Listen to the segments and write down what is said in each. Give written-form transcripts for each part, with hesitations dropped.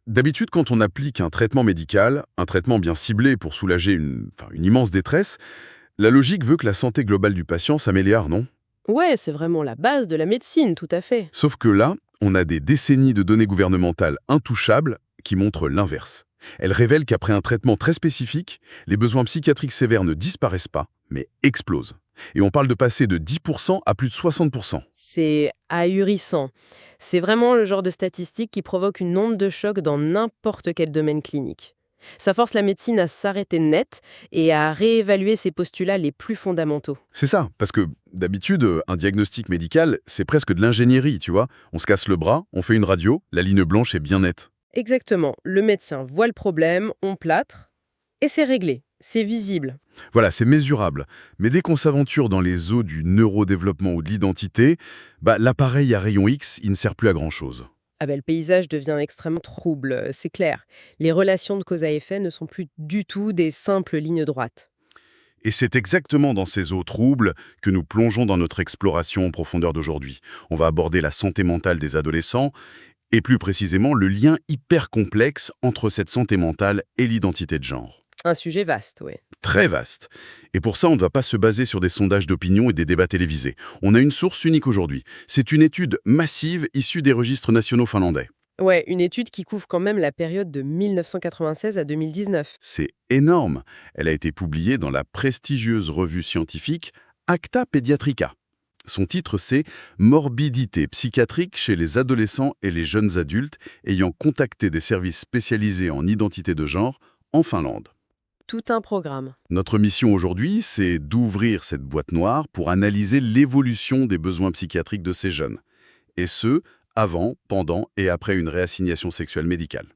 D'habitude, quand on applique un traitement médical, un traitement bien ciblé pour soulager une immense détresse, la logique veut que la santé globale du patient s'améliore, non? Ouais, c'est vraiment la base de la médecine, tout à fait. Sauf que là, on a des décennies de données gouvernementales intouchables qui montrent l'inverse. Elles révèlent qu'après un traitement très spécifique, les besoins psychiatriques sévères ne disparaissent pas, mais explosent. Et on parle de passer de 10% à plus de 60%. C'est ahurissant. C'est vraiment le genre de statistique qui provoque une onde de choc dans n'importe quel domaine clinique. Ça force la médecine à s'arrêter net et à réévaluer ses postulats les plus fondamentaux. C'est ça, parce que d'habitude, un diagnostic médical, c'est presque de l'ingénierie, tu vois. On se casse le bras, on fait une radio, la ligne blanche est bien nette. Exactement, le médecin voit le problème, on plâtre, et c'est réglé, c'est visible. Voilà, c'est mesurable. Mais dès qu'on s'aventure dans les eaux du neurodéveloppement ou de l'identité, l'appareil à rayon X, il ne sert plus à grand-chose. Ah ben, le paysage devient extrêmement trouble, c'est clair. Les relations de cause à effet ne sont plus du tout des simples lignes droites. Et c'est exactement dans ces eaux troubles que nous plongeons dans notre exploration en profondeur d'aujourd'hui. On va aborder la santé mentale des adolescents, et plus précisément le lien hyper complexe entre cette santé mentale et l'identité de genre. Un sujet vaste, oui. Très vaste. Et pour ça, on ne va pas se baser sur des sondages d'opinion et des débats télévisés. On a une source unique aujourd'hui. C'est une étude massive issue des registres nationaux finlandais. Ouais, une étude qui couvre quand même la période de 1996 à 2019. C'est énorme. Elle a été publiée dans la prestigieuse revue scientifique Acta Pediatrica. Son titre, c'est Morbidité psychiatrique chez les adolescents et les jeunes adultes ayant contacté des services spécialisés en identité de genre en Finlande. Tout un programme. Notre mission aujourd'hui, c'est d'ouvrir cette boîte noire pour analyser l'évolution des besoins psychiatriques de ces jeunes. Et ce, avant, pendant et après une réassignation sexuelle médicale.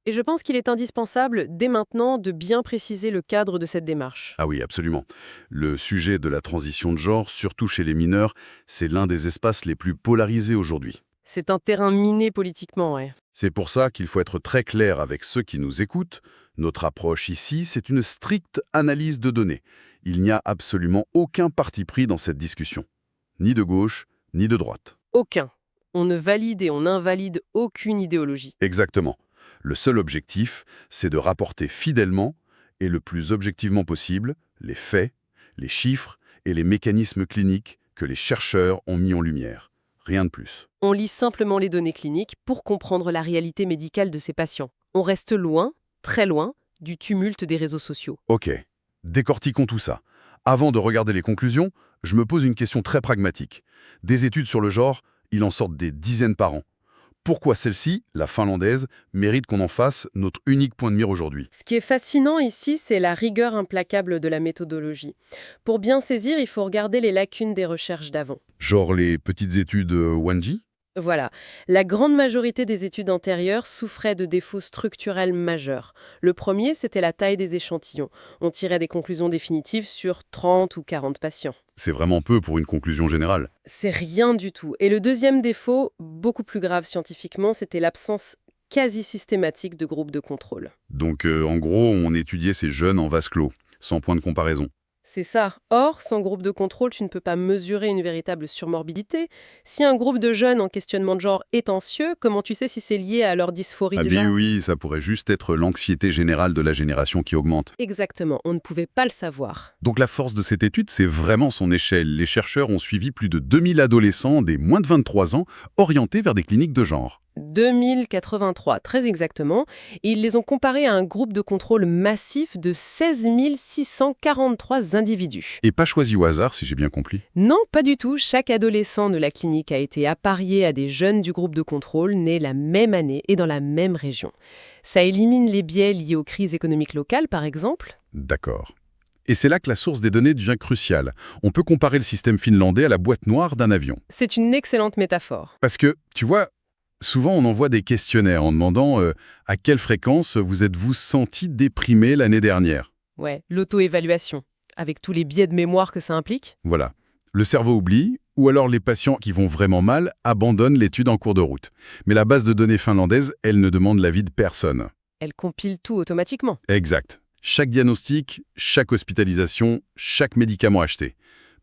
Et je pense qu'il est indispensable, dès maintenant, de bien préciser le cadre de cette démarche. Ah oui, absolument. Le sujet de la transition de genre, surtout chez les mineurs, c'est l'un des espaces les plus polarisés aujourd'hui. C'est un terrain miné politiquement, ouais. C'est pour ça qu'il faut être très clair avec ceux qui nous écoutent. Notre approche ici, c'est une stricte analyse de données. Il n'y a absolument aucun parti pris dans cette discussion. Ni de gauche, ni de droite. Aucun. On ne valide et on invalide aucune idéologie. Exactement. Le seul objectif, c'est de rapporter fidèlement et le plus objectivement possible les faits, les chiffres et les mécanismes cliniques que les chercheurs ont mis en lumière. Rien de plus. On lit simplement les données cliniques pour comprendre la réalité médicale de ces patients. On reste loin, très loin, du tumulte des réseaux sociaux. Ok, décortiquons tout ça. Avant de regarder les conclusions, je me pose une question très pragmatique. Des études sur le genre, il en sort des dizaines par an. Pourquoi celle-ci, la finlandaise, mérite qu'on en fasse notre unique point de mire aujourd'hui? Ce qui est fascinant ici, c'est la rigueur implacable de la méthodologie. Pour bien saisir, il faut regarder les lacunes des recherches d'avant. Genre les petites études Wanji? Voilà. La grande majorité des études antérieures souffraient de défauts structurels majeurs. Le premier, c'était la taille des échantillons. On tirait des conclusions définitives sur 30 ou 40 patients. C'est vraiment peu pour une conclusion générale. C'est rien du tout. Et le deuxième défaut, beaucoup plus grave scientifiquement, c'était l'absence quasi systématique de groupes de contrôle. Donc en gros, on étudiait ces jeunes en vase clos, sans point de comparaison. C'est ça. Or, sans groupe de contrôle, tu ne peux pas mesurer une véritable surmorbidité. Si un groupe de jeunes en questionnement de genre est anxieux, comment tu sais si c'est lié à leur dysphorie Ah de bien genre? oui, ça pourrait juste être l'anxiété générale de la génération qui augmente. Exactement, on ne pouvait pas le savoir. Donc la force de cette étude, c'est vraiment son échelle. Les chercheurs ont suivi plus de 2000 adolescents des moins de 23 ans orientés vers des cliniques de genre. 2083, très exactement, et ils les ont comparés à un groupe de contrôle massif de 16 643 individus. Et pas choisi au hasard, si j'ai bien compris. Non, pas du tout. Chaque adolescent de la clinique a été apparié à des jeunes du groupe de contrôle nés la même année et dans la même région. Ça élimine les biais liés aux crises économiques locales, par exemple. D'accord. Et c'est là que la source des données devient cruciale. On peut comparer le système finlandais à la boîte noire d'un avion. C'est une excellente métaphore. Parce que, tu vois, souvent on envoie des questionnaires en demandant à quelle fréquence vous êtes-vous senti déprimé l'année dernière. Ouais, l'auto-évaluation, avec tous les biais de mémoire que ça implique. Voilà. Le cerveau oublie, ou alors les patients qui vont vraiment mal abandonnent l'étude en cours de route. Mais la base de données finlandaise, elle ne demande l'avis de personne. Elle compile tout automatiquement. Exact. Chaque diagnostic, chaque hospitalisation, chaque médicament acheté.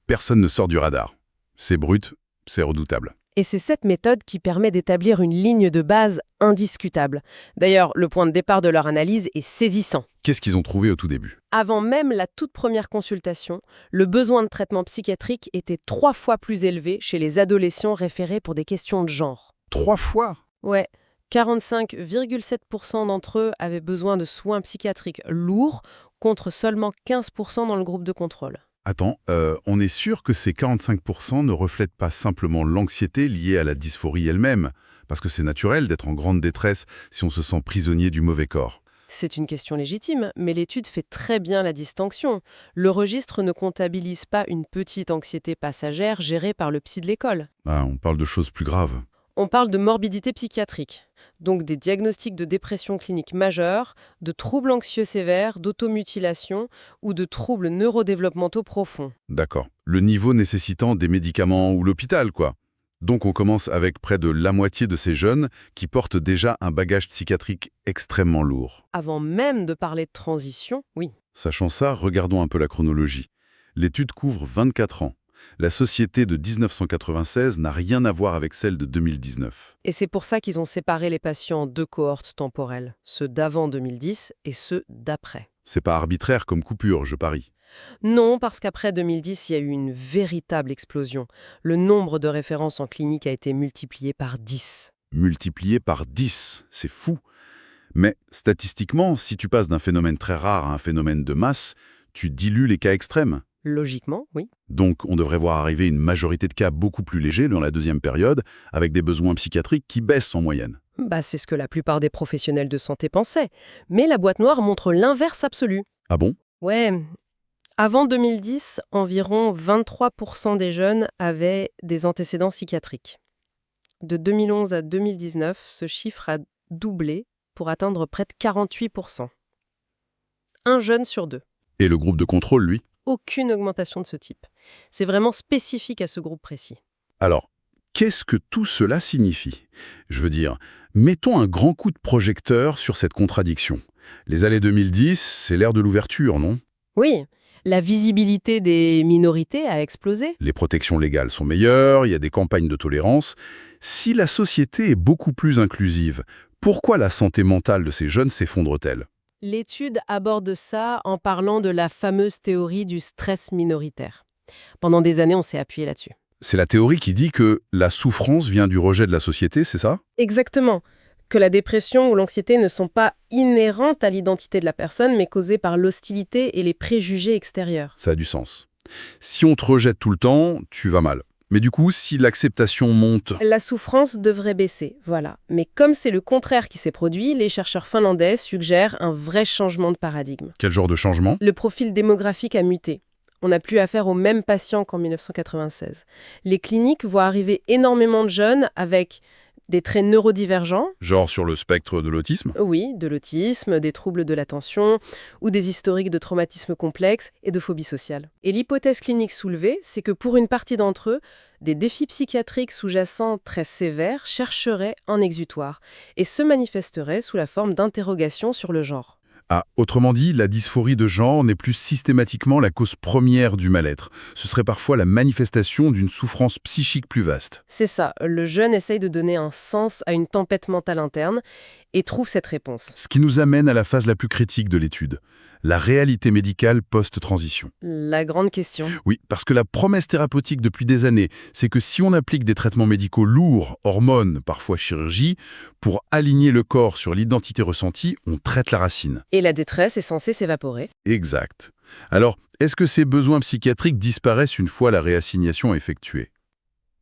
Personne ne sort du radar. C'est brut, c'est redoutable. Et c'est cette méthode qui permet d'établir une ligne de base indiscutable. D'ailleurs, le point de départ de leur analyse est saisissant. Qu'est-ce qu'ils ont trouvé au tout début? Avant même la toute première consultation, le besoin de traitement psychiatrique était 3 fois plus élevé chez les adolescents référés pour des questions de genre. 3 fois? Ouais, 45,7% d'entre eux avaient besoin de soins psychiatriques lourds, contre seulement 15% dans le groupe de contrôle. Attends, on est sûr que ces 45% ne reflètent pas simplement l'anxiété liée à la dysphorie elle-même, parce que c'est naturel d'être en grande détresse si on se sent prisonnier du mauvais corps. C'est une question légitime, mais l'étude fait très bien la distinction. Le registre ne comptabilise pas une petite anxiété passagère gérée par le psy de l'école. Ah, on parle de choses plus graves. On parle de morbidité psychiatrique, donc des diagnostics de dépression clinique majeure, de troubles anxieux sévères, d'automutilation ou de troubles neurodéveloppementaux profonds. D'accord. Le niveau nécessitant des médicaments ou l'hôpital, quoi. Donc on commence avec près de la moitié de ces jeunes qui portent déjà un bagage psychiatrique extrêmement lourd. Avant même de parler de transition, oui. Sachant ça, regardons un peu la chronologie. L'étude couvre 24 ans. La société de 1996 n'a rien à voir avec celle de 2019. Et c'est pour ça qu'ils ont séparé les patients en 2 cohortes temporelles, ceux d'avant 2010 et ceux d'après. C'est pas arbitraire comme coupure, je parie. Non, parce qu'après 2010, il y a eu une véritable explosion. Le nombre de références en clinique a été multiplié par 10. Multiplié par 10, c'est fou. Mais statistiquement, si tu passes d'un phénomène très rare à un phénomène de masse, tu dilues les cas extrêmes. Logiquement, oui. Donc on devrait voir arriver une majorité de cas beaucoup plus légers dans la deuxième période, avec des besoins psychiatriques qui baissent en moyenne. C'est ce que la plupart des professionnels de santé pensaient. Mais la boîte noire montre l'inverse absolu. Ah bon? Ouais. Avant 2010, environ 23% des jeunes avaient des antécédents psychiatriques. De 2011 à 2019, ce chiffre a doublé pour atteindre près de 48%. Un jeune sur 2. Et le groupe de contrôle, lui? Aucune augmentation de ce type. C'est vraiment spécifique à ce groupe précis. Alors, qu'est-ce que tout cela signifie? Je veux dire, mettons un grand coup de projecteur sur cette contradiction. Les années 2010, c'est l'ère de l'ouverture, non? Oui, la visibilité des minorités a explosé. Les protections légales sont meilleures, il y a des campagnes de tolérance. Si la société est beaucoup plus inclusive, pourquoi la santé mentale de ces jeunes s'effondre-t-elle? L'étude aborde ça en parlant de la fameuse théorie du stress minoritaire. Pendant des années, on s'est appuyé là-dessus. C'est la théorie qui dit que la souffrance vient du rejet de la société, c'est ça? Exactement. Que la dépression ou l'anxiété ne sont pas inhérentes à l'identité de la personne, mais causées par l'hostilité et les préjugés extérieurs. Ça a du sens. Si on te rejette tout le temps, tu vas mal. Mais du coup, si l'acceptation monte... La souffrance devrait baisser, voilà. Mais comme c'est le contraire qui s'est produit, les chercheurs finlandais suggèrent un vrai changement de paradigme. Quel genre de changement? Le profil démographique a muté. On n'a plus affaire aux mêmes patients qu'en 1996. Les cliniques voient arriver énormément de jeunes avec des traits neurodivergents. Genre sur le spectre de l'autisme? Oui, de l'autisme, des troubles de l'attention ou des historiques de traumatisme complexe et de phobie sociale. Et l'hypothèse clinique soulevée, c'est que pour une partie d'entre eux, des défis psychiatriques sous-jacents très sévères chercheraient un exutoire et se manifesteraient sous la forme d'interrogations sur le genre. Ah, autrement dit, la dysphorie de genre n'est plus systématiquement la cause première du mal-être. Ce serait parfois la manifestation d'une souffrance psychique plus vaste. C'est ça, le jeune essaye de donner un sens à une tempête mentale interne et trouve cette réponse. Ce qui nous amène à la phase la plus critique de l'étude, la réalité médicale post-transition. La grande question. Oui, parce que la promesse thérapeutique depuis des années, c'est que si on applique des traitements médicaux lourds, hormones, parfois chirurgie, pour aligner le corps sur l'identité ressentie, on traite la racine. Et la détresse est censée s'évaporer. Exact. Alors, est-ce que ces besoins psychiatriques disparaissent une fois la réassignation effectuée?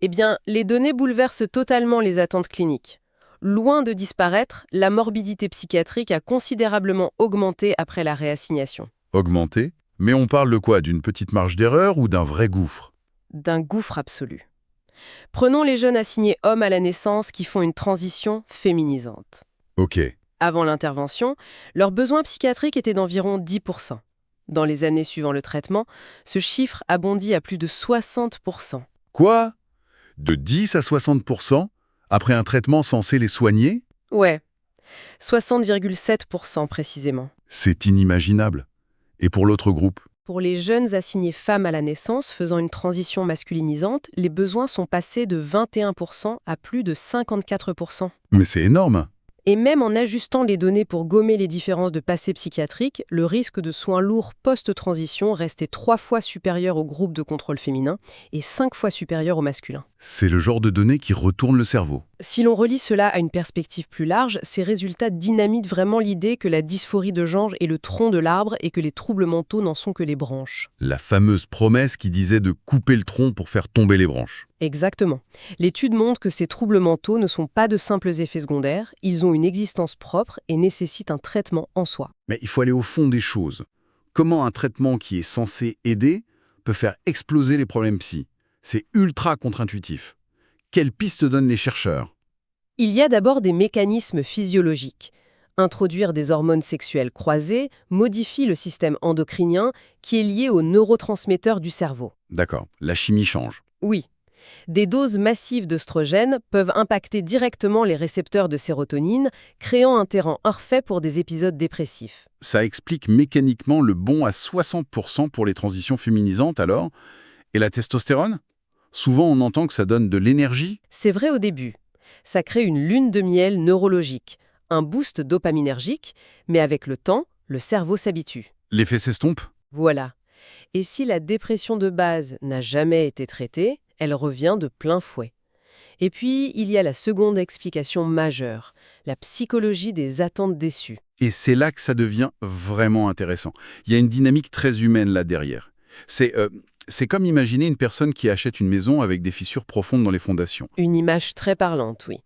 Eh bien, les données bouleversent totalement les attentes cliniques. Loin de disparaître, la morbidité psychiatrique a considérablement augmenté après la réassignation. Augmenté? Mais on parle de quoi? D'une petite marge d'erreur ou d'un vrai gouffre? D'un gouffre absolu. Prenons les jeunes assignés hommes à la naissance qui font une transition féminisante. Ok. Avant l'intervention, leurs besoins psychiatriques étaient d'environ 10%. Dans les années suivant le traitement, ce chiffre a bondi à plus de 60%. Quoi? De 10 à 60% après un traitement censé les soigner? Ouais, 60,7% précisément. C'est inimaginable. Et pour l'autre groupe? Pour les jeunes assignés femmes à la naissance faisant une transition masculinisante, les besoins sont passés de 21% à plus de 54%. Mais c'est énorme. Et même en ajustant les données pour gommer les différences de passé psychiatrique, le risque de soins lourds post-transition restait 3 fois supérieur au groupe de contrôle féminin et 5 fois supérieur au masculin. C'est le genre de données qui retourne le cerveau. Si l'on relie cela à une perspective plus large, ces résultats dynamitent vraiment l'idée que la dysphorie de genre est le tronc de l'arbre et que les troubles mentaux n'en sont que les branches. La fameuse promesse qui disait de couper le tronc pour faire tomber les branches. Exactement. L'étude montre que ces troubles mentaux ne sont pas de simples effets secondaires, ils ont une existence propre et nécessitent un traitement en soi. Mais il faut aller au fond des choses. Comment un traitement qui est censé aider peut faire exploser les problèmes psy? C'est ultra contre-intuitif. Quelles pistes donnent les chercheurs? Il y a d'abord des mécanismes physiologiques. Introduire des hormones sexuelles croisées modifie le système endocrinien qui est lié aux neurotransmetteurs du cerveau. D'accord, la chimie change. Oui. Des doses massives d'œstrogènes peuvent impacter directement les récepteurs de sérotonine, créant un terrain parfait pour des épisodes dépressifs. Ça explique mécaniquement le bond à 60% pour les transitions féminisantes alors. Et la testostérone? Souvent on entend que ça donne de l'énergie. C'est vrai au début. Ça crée une lune de miel neurologique, un boost dopaminergique, mais avec le temps, le cerveau s'habitue. L'effet s'estompe? Voilà. Et si la dépression de base n'a jamais été traitée, elle revient de plein fouet. Et puis, il y a la seconde explication majeure, la psychologie des attentes déçues. Et c'est là que ça devient vraiment intéressant. Il y a une dynamique très humaine là derrière. C'est comme imaginer une personne qui achète une maison avec des fissures profondes dans les fondations. Une image très parlante, oui.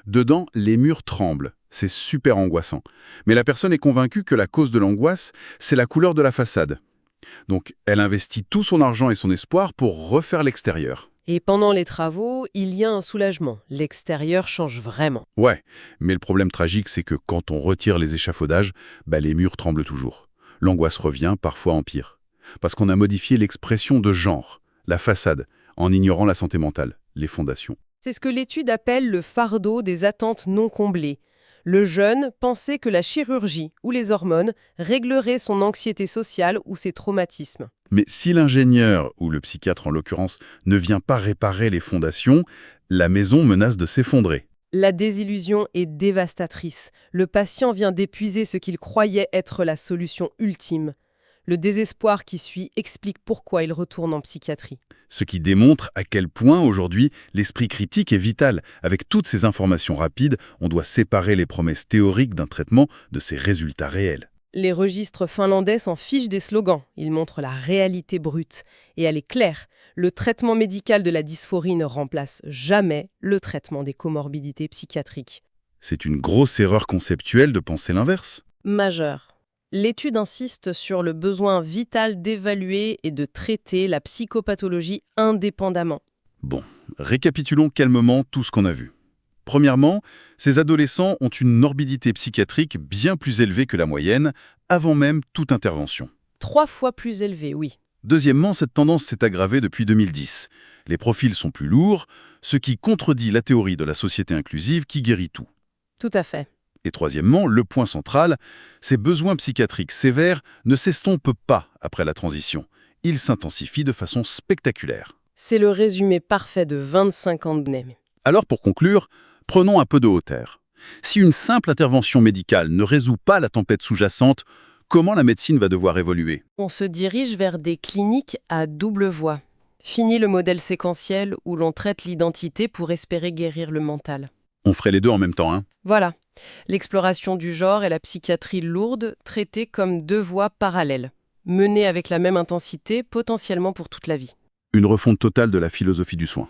Dedans, les murs tremblent. C'est super angoissant. Mais la personne est convaincue que la cause de l'angoisse, c'est la couleur de la façade. Donc, elle investit tout son argent et son espoir pour refaire l'extérieur. Et pendant les travaux, il y a un soulagement. L'extérieur change vraiment. Ouais, mais le problème tragique, c'est que quand on retire les échafaudages, les murs tremblent toujours. L'angoisse revient, parfois empire. Parce qu'on a modifié l'expression de genre, la façade, en ignorant la santé mentale, les fondations. C'est ce que l'étude appelle le fardeau des attentes non comblées. Le jeune pensait que la chirurgie ou les hormones régleraient son anxiété sociale ou ses traumatismes. Mais si l'ingénieur, ou le psychiatre en l'occurrence, ne vient pas réparer les fondations, la maison menace de s'effondrer. La désillusion est dévastatrice. Le patient vient d'épuiser ce qu'il croyait être la solution ultime. Le désespoir qui suit explique pourquoi il retourne en psychiatrie. Ce qui démontre à quel point, aujourd'hui, l'esprit critique est vital. Avec toutes ces informations rapides, on doit séparer les promesses théoriques d'un traitement de ses résultats réels. Les registres finlandais s'en fichent des slogans. Ils montrent la réalité brute. Et elle est claire, le traitement médical de la dysphorie ne remplace jamais le traitement des comorbidités psychiatriques. C'est une grosse erreur conceptuelle de penser l'inverse. Majeure. L'étude insiste sur le besoin vital d'évaluer et de traiter la psychopathologie indépendamment. Bon, récapitulons calmement tout ce qu'on a vu. Premièrement, ces adolescents ont une morbidité psychiatrique bien plus élevée que la moyenne, avant même toute intervention. 3 fois plus élevée, oui. Deuxièmement, cette tendance s'est aggravée depuis 2010. Les profils sont plus lourds, ce qui contredit la théorie de la société inclusive qui guérit tout. Tout à fait. Et troisièmement, le point central, ces besoins psychiatriques sévères ne s'estompent pas après la transition. Ils s'intensifient de façon spectaculaire. C'est le résumé parfait de 25 ans de données. Alors pour conclure, prenons un peu de hauteur. Si une simple intervention médicale ne résout pas la tempête sous-jacente, comment la médecine va devoir évoluer? On se dirige vers des cliniques à double voie. Fini le modèle séquentiel où l'on traite l'identité pour espérer guérir le mental. On ferait les deux en même temps, hein? Voilà. L'exploration du genre et la psychiatrie lourde traitées comme 2 voies parallèles, menées avec la même intensité, potentiellement pour toute la vie. Une refonte totale de la philosophie du soin.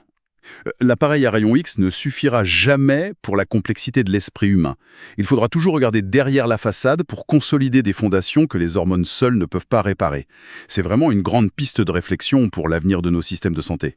L'appareil à rayons X ne suffira jamais pour la complexité de l'esprit humain. Il faudra toujours regarder derrière la façade pour consolider des fondations que les hormones seules ne peuvent pas réparer. C'est vraiment une grande piste de réflexion pour l'avenir de nos systèmes de santé.